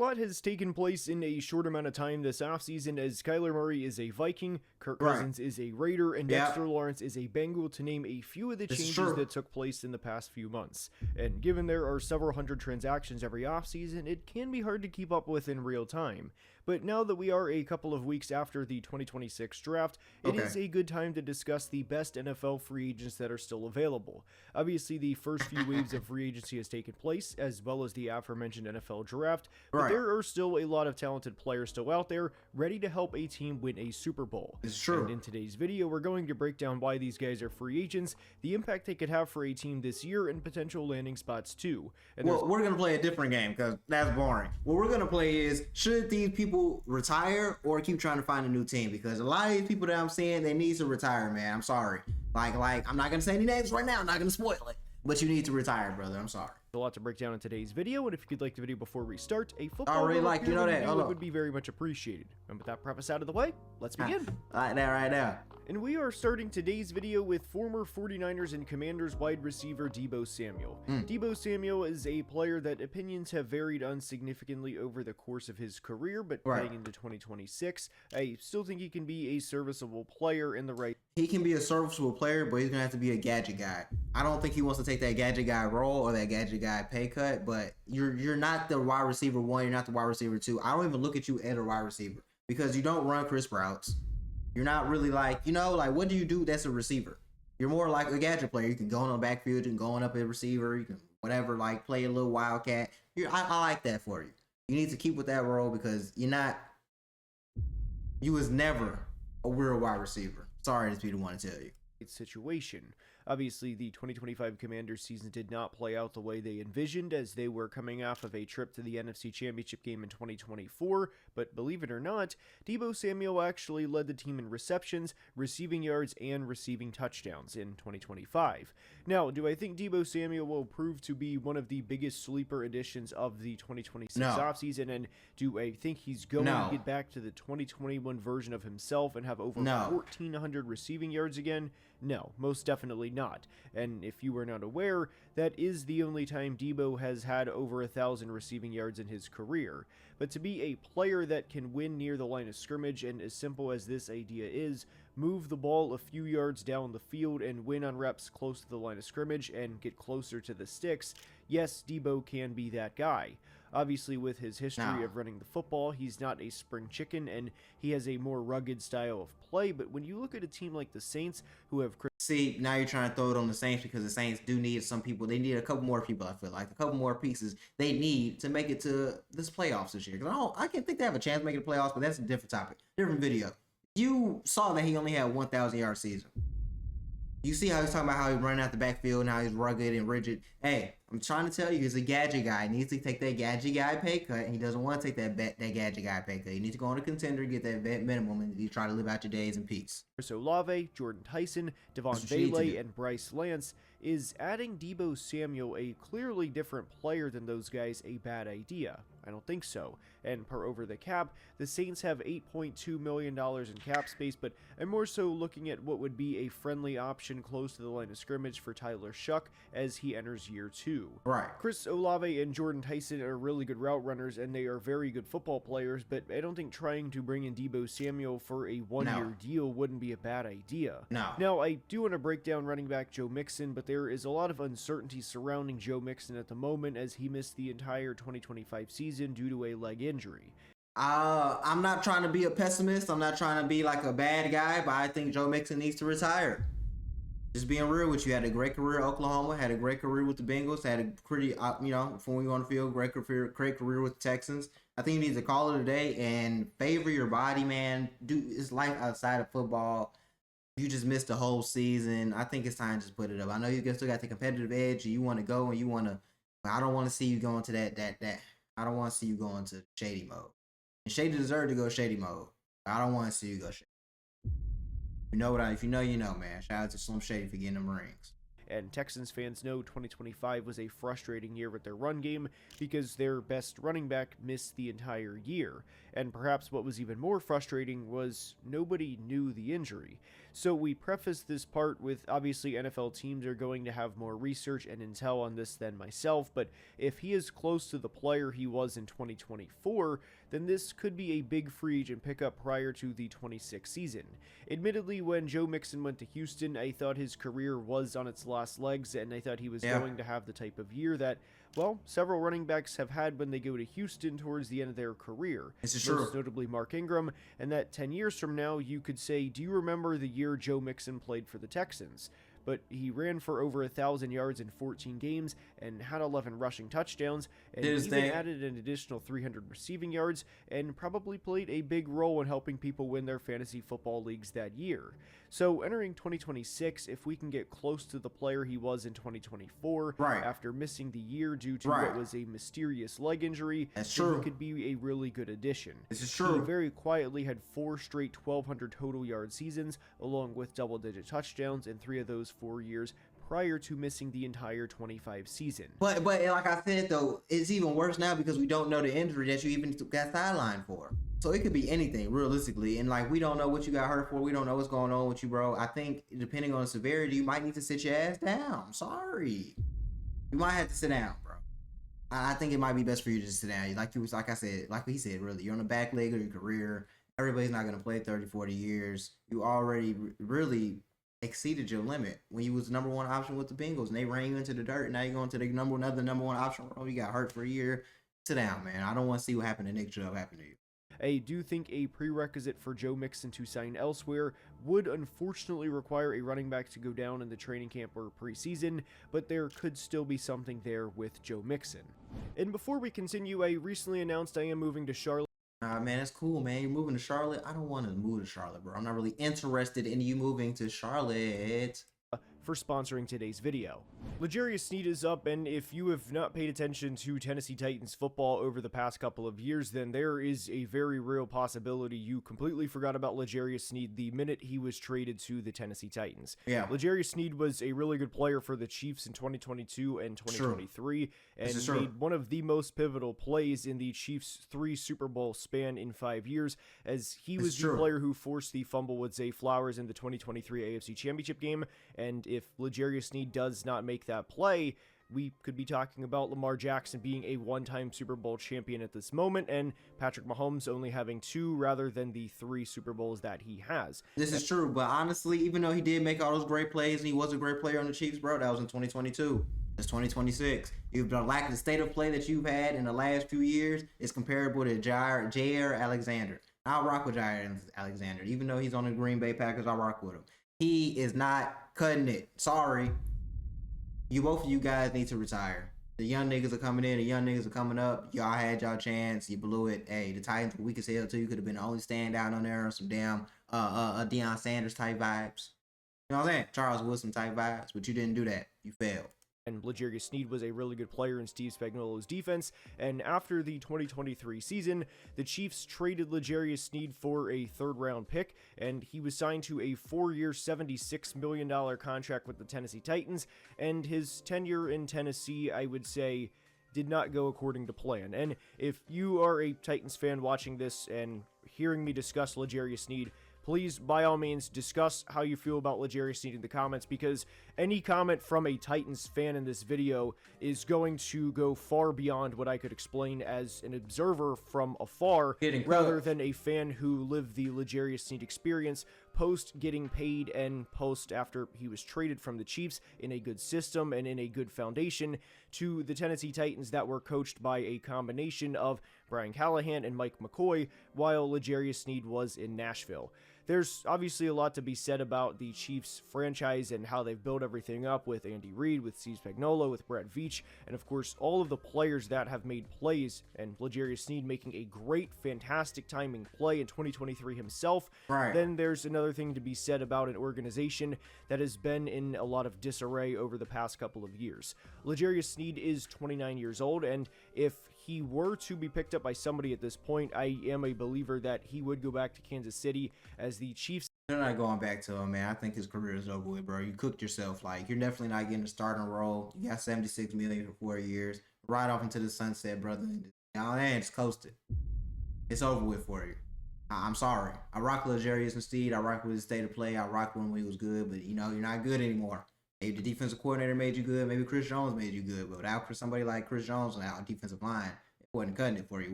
A lot has taken place in a short amount of time this offseason as Kyler Murray is a Viking, Kirk Right. Cousins is a Raider, and Yeah. Dexter Lawrence is a Bengal, to name a few of the This is changes true. that took place in the past few months. And given there are several hundred transactions every offseason, it can be hard to keep up with in real time. But now that we are a couple of weeks after the 2026 draft, it is Okay. a good time to discuss the best NFL free agents that are still available. Obviously, the first few waves of free agency has taken place, as well as the aforementioned NFL draft, but Right. there are still a lot of talented players still out there ready to help a team win a Super Bowl. It's true. And in today's video, we're going to break down why these guys are free agents, the impact they could have for a team this year, and potential landing spots too. And Well, we're going to play a different game because that's boring. What we're going to play is, should these people retire or keep trying to find a new team? Because a lot of these people that I'm seeing, they need to retire, man. I'm sorry. Like I'm not going to say any names right now. I'm not going to spoil it. But you need to retire, brother. I'm sorry. a lot to break down in today's video, and if you could like the video before we start, a football I already like, you know that. video Hold on. would be very much appreciated. And with that preface out of the way, let's begin. Right now. And we are starting today's video with former 49ers and Commanders wide receiver Deebo Samuel. Deebo Samuel is a player that opinions have varied unsignificantly over the course of his career, but heading into 2026, I still think he can be a serviceable player in the right. He can be a serviceable player, but he's going to have to be a gadget guy. I don't think he wants to take that gadget guy role or that gadget guy pay cut, but you're not the wide receiver one, you're not the wide receiver two. I don't even look at you as a wide receiver because you don't run crisp routes. You're not really like, what do you do that's a receiver? You're more like a gadget player. You can go in the backfield, you can go on up a receiver, you can whatever, like play a little wildcat. I like that for you. You need to keep with that role because you was never a real wide receiver. Sorry to be the one to tell you. Situation. Obviously, the 2025 Commanders season did not play out the way they envisioned, as they were coming off of a trip to the NFC Championship game in 2024, but believe it or not, Deebo Samuel actually led the team in receptions, receiving yards, and receiving touchdowns in 2025. Now, do I think Deebo Samuel will prove to be one of the biggest sleeper additions of the 2026 offseason, and do I think he's going to get back to the 2021 version of himself and have over 1,400 receiving yards again? No, most definitely not. And if you were not aware, that is the only time Deebo has had over 1,000 receiving yards in his career. But to be a player that can win near the line of scrimmage, and as simple as this idea is, move the ball a few yards down the field and win on reps close to the line of scrimmage and get closer to the sticks, yes, Deebo can be that guy. Obviously, with his history of running the football, he's not a spring chicken, and he has a more rugged style of play. But when you look at a team like the Saints, who have... See, now you're trying to throw it on the Saints because the Saints do need some people. They need a couple more people, I feel like. A couple more pieces they need to make it to this playoffs this year. Because I can't think they have a chance to make it to playoffs, but that's a different topic. Different video. You saw that he only had 1,000-yard season. You see how he's talking about how he's running out the backfield and how he's rugged and rigid. Hey, I'm trying to tell you, he's a gadget guy. He needs to take that gadget guy pay cut, and he doesn't want to take that gadget guy pay cut. You need to go on a contender, get that vet minimum, and you try to live out your days in peace. Chris Olave, Jordan Tyson, Devon Bailey, and Bryce Lance. Is adding Deebo Samuel, a clearly different player than those guys, a bad idea? I don't think so. And per over the cap, the Saints have $8.2 million in cap space, but I'm more so looking at what would be a friendly option close to the line of scrimmage for Tyler Shuck as he enters year 2. Right. Chris Olave and Jordan Tyson are really good route runners, and they are very good football players, but I don't think trying to bring in Deebo Samuel for a one-year deal wouldn't be a bad idea. Now, I do want to break down running back Joe Mixon, but there is a lot of uncertainty surrounding Joe Mixon at the moment as he missed the entire 2025 season due to a leg injury. I'm not trying to be a pessimist. I'm not trying to be like a bad guy, but I think Joe Mixon needs to retire. Just being real with you, had a great career at Oklahoma, had a great career with the Bengals, had a pretty, from when you on the field, great career with the Texans. I think you need to call it a day and favor your body, man. It's life outside of football. You just missed the whole season. I think it's time to just put it up. I know you still got the competitive edge. You want to go and you want to. I don't want to see you going to that. I don't want to see you going to shady mode. And Shady deserved to go shady mode. I don't want to see you go shady. You know what? If you know, you know, man. Shout out to Slim Shady for getting them rings. and Texans fans know 2025 was a frustrating year with their run game because their best running back missed the entire year. And perhaps what was even more frustrating was nobody knew the injury. So we preface this part with obviously NFL teams are going to have more research and intel on this than myself, but if he is close to the player he was in 2024, then this could be a big free agent pickup prior to the 26 season. Admittedly, when Joe Mixon went to Houston, I thought his career was on its last legs, and I thought he was going to have the type of year that, well, several running backs have had when they go to Houston towards the end of their career. This is true. Most notably Mark Ingram, and that 10 years from now, you could say, do you remember the year Joe Mixon played for the Texans? But he ran for over 1,000 yards in 14 games and had 11 rushing touchdowns, and even added an additional 300 receiving yards, and probably played a big role in helping people win their fantasy football leagues that year. So entering 2026, if we can get close to the player he was in 2024, after missing the year due to what was a mysterious leg injury, that's true. He could be a really good addition. This is true. He very quietly had 4 straight 1,200 total yard seasons, along with double-digit touchdowns in 3 of those 4 years prior to missing the entire 25 season. But like I said, though, it's even worse now because we don't know the injury that you even got sidelined for. So it could be anything, realistically. And, like, we don't know what you got hurt for. We don't know what's going on with you, bro. I think, depending on the severity, you might need to sit your ass down. I'm sorry. You might have to sit down, bro. I think it might be best for you to just sit down. Like I said, like he said, really, you're on the back leg of your career. Everybody's not going to play 30, 40 years. You already really exceeded your limit when you was the number one option with the Bengals, and they ran you into the dirt. And now you're going to the another number one option. Oh, you got hurt for a year. Sit down, man. I don't want to see what happened to Nick Chubb happen to you. I do think a prerequisite for Joe Mixon to sign elsewhere would unfortunately require a running back to go down in the training camp or preseason, but there could still be something there with Joe Mixon. And before we continue, I recently announced I am moving to Charlotte. Man, that's cool, man. You're moving to Charlotte? I don't want to move to Charlotte, bro. I'm not really interested in you moving to Charlotte. For sponsoring today's video. L'Jarius Sneed is up, and if you have not paid attention to Tennessee Titans football over the past couple of years, then there is a very real possibility you completely forgot about L'Jarius Sneed the minute he was traded to the Tennessee Titans. Yeah. L'Jarius Sneed was a really good player for the Chiefs in 2022 and 2023, and made one of the most pivotal plays in the Chiefs' 3 Super Bowl span in 5 years, as he was the player who forced the fumble with Zay Flowers in the 2023 AFC Championship game, and if L'Jarius Sneed does not make that play, we could be talking about Lamar Jackson being a one-time Super Bowl champion at this moment, and Patrick Mahomes only having 2 rather than the 3 Super Bowls that he has. This is true, but honestly, even though he did make all those great plays and he was a great player on the Chiefs, bro, that was in 2022. It's 2026. The state of play that you've had in the last few years is comparable to Jair Alexander. I'll rock with Jair Alexander. Even though he's on the Green Bay Packers, I'll rock with him. He is not cutting it. Sorry. Both of you guys need to retire. The young niggas are coming in. The young niggas are coming up. Y'all had y'all chance. You blew it. Hey, the Titans were weak as hell too. You could have been the only standout on there on some damn Deion Sanders type vibes. You know what I'm saying? Charles Wilson type vibes. But you didn't do that. You failed. And L'Jarius Sneed was a really good player in Steve Spagnuolo's defense, and after the 2023 season, the Chiefs traded L'Jarius Sneed for a 3rd-round pick, and he was signed to a 4-year, $76 million contract with the Tennessee Titans, and his tenure in Tennessee, I would say, did not go according to plan. And if you are a Titans fan watching this and hearing me discuss L'Jarius Sneed, please, by all means, discuss how you feel about L'Jarius Sneed in the comments, because any comment from a Titans fan in this video is going to go far beyond what I could explain as an observer from afar, rather than a fan who lived the L'Jarius Sneed experience post getting paid and post after he was traded from the Chiefs in a good system and in a good foundation to the Tennessee Titans that were coached by a combination of Brian Callahan and Mike McCoy, while L'Jarius Sneed was in Nashville. There's obviously a lot to be said about the Chiefs franchise and how they've built everything up with Andy Reid, with Steve Spagnuolo, with Brett Veach, and of course all of the players that have made plays, and L'Jarius Sneed making a great, fantastic timing play in 2023 himself. Then there's another thing to be said about an organization that has been in a lot of disarray over the past couple of years. L'Jarius Sneed is 29 years old, and if he were to be picked up by somebody at this point, I am a believer that he would go back to Kansas City, as the Chiefs They're not going back to him, man. I think his career is over with, bro. You cooked yourself. Like, you're definitely not getting a starting role. You got 76 million for 4 years. Right off into the sunset, brother. Y'all ain't just coasted. It's over with for you. I'm sorry. I rock with Jarius Steed. I rock with his state of play. I rock when he was good, but you're not good anymore. Maybe the defensive coordinator made you good. Maybe Chris Jones made you good. But without somebody like Chris Jones on our defensive line, it wasn't cutting it for you, was